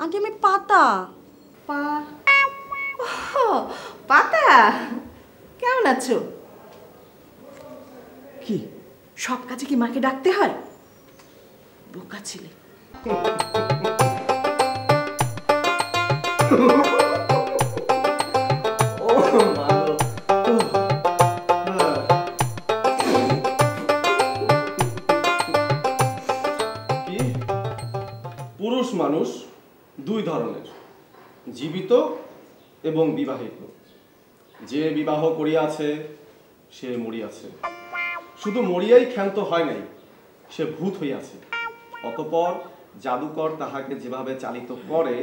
Aunty আমি পাতা। পাতা, কেমন আছো? কি সব কাজে কি মাকে ডাকতে হয়? বোকা ছিলে। পুরুষ মানুষ দুই ধরনের, জীবিত এবং বিবাহিত। যে বিবাহ করিয়াছে সে মরিয়াছে, শুধু মরিয়াই ক্ষান্ত হয় নাই, সে ভূত হইয়াছে। অতঃপর জাদুকর তাহাকে যেভাবে চালিত করে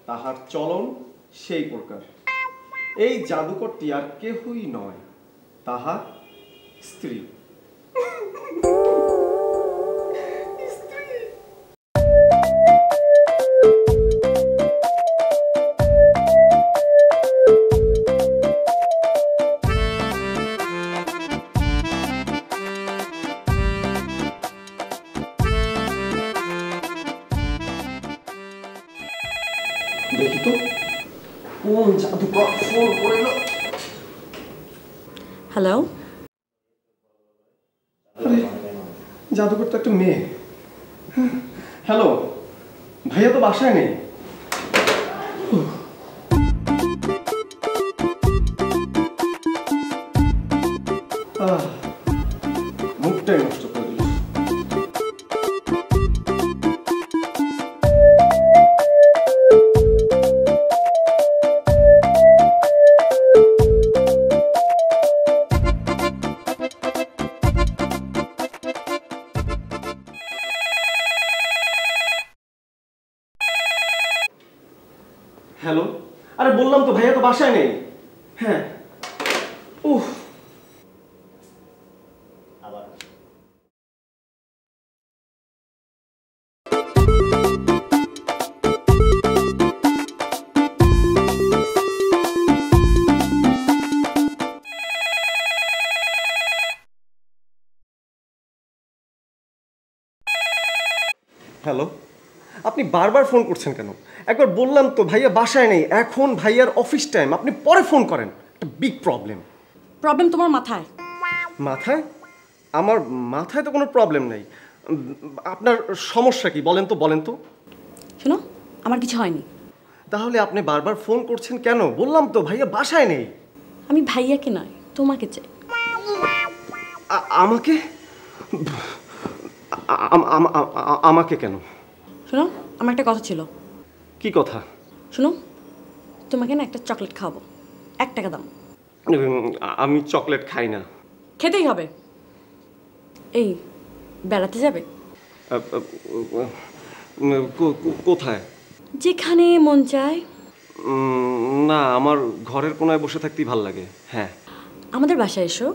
তাহার চলন সেই প্রকার। এই জাদুকরটি আর কেহই নয়, তাহার স্ত্রী। দেখি তো কোন জাদুকর ফোন করিল। হ্যালো, জাদুকর তো একটা মেয়ে। হ্যালো, ভাইয়া তো বাসায় নেই। মুখটাই নষ্ট করে দিল। হ্যালো, আরে বললাম তো ভাইয়া তো বাসায় নেই। হ্যাঁ, উফ। হ্যালো, আপনি বারবার ফোন করছেন কেন? একবার বললাম তো ভাইয়া বাসায় নেই, এখন ভাইয়ার অফিস টাইম, আপনি পরে ফোন করেন। একটা বিগ প্রবলেম। প্রবলেম তোমার মাথায়। মাথায়? আমার মাথায় তো কোনো প্রবলেম নেই। আপনার সমস্যা কি বলেন তো, বলেন তো। শোনো, আমার কিছু হয়নি। তাহলে আপনি বারবার ফোন করছেন কেন? বললাম তো ভাইয়া বাসায় নেই। আমি ভাইয়াকে নয়, তোমাকে চাই। আমাকে? আমাকে কেন? শোনো, আমার একটা কথা ছিল। কি কথা? শোনো, তোমাকে না একটা চকলেট খাওয়াবো, 1 টাকা দাম। আমি চকলেট খাই না। খেতেই হবে। এই বেড়াতে যাবে? কোথায়? যেখানে মন চায়। না, আমার ঘরের কোনায় বসে থাকতেই ভাল লাগে। হ্যাঁ, আমাদের বাসায় এসো।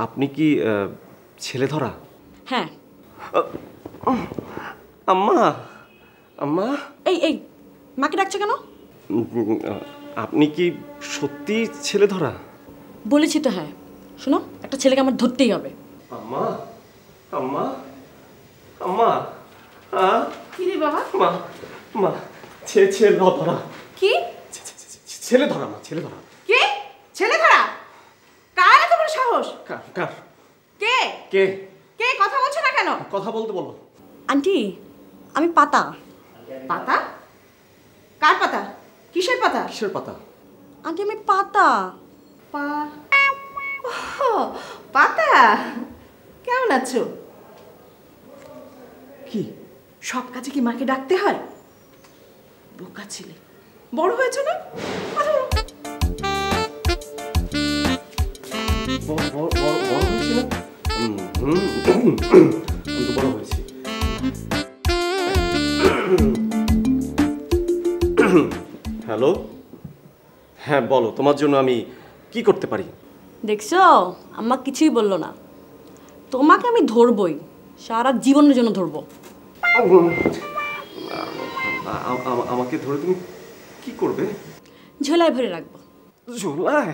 আপনি কি ছেলে ধরা? হ্যাঁ। আম্মা, আম্মা। এই মাকে ডাকছো কেন? আপনি কি সত্যি ছেলে ধরা? বলেছি তো। হ্যাঁ, শোনো, একটা ছেলেকে আমার ধরতেই হবে। আম্মা, আম্মা, আম্মা। কি রে বাবা? মা, মা, ছেলে ধরা। কি? ছেলে ধরা, মা, ছেলে ধরা। কে? ছেলে ধরা? কার এত বড় সাহস? কার? কে? কে? কে? কথা বলছো না কেন? কথা বলতে বলো। আন্টি, আমি পাতা। পাতা? কার পাতা? কিসের পাতা? কিসের পাতা? আন্টি আমি পাতা। পাতা, কেমন আছো? কি সব কাজে কি মাকে ডাকতে হয়? বোকা ছিলে। বড় হয়েছো না? বড় হয়েছি না? বড় হয়েছি। হ্যালো, হ্যাঁ বলো, তোমার জন্য আমি কি করতে পারি? দেখছো, আম্মা কিছুই বললো না। তোমাকে আমি ধরবই, সারা জীবনের জন্য ধরবো। আমাকে ধরে তুমি কি করবে? ঝোলায় ভরে রাখবো। ঝোলায়?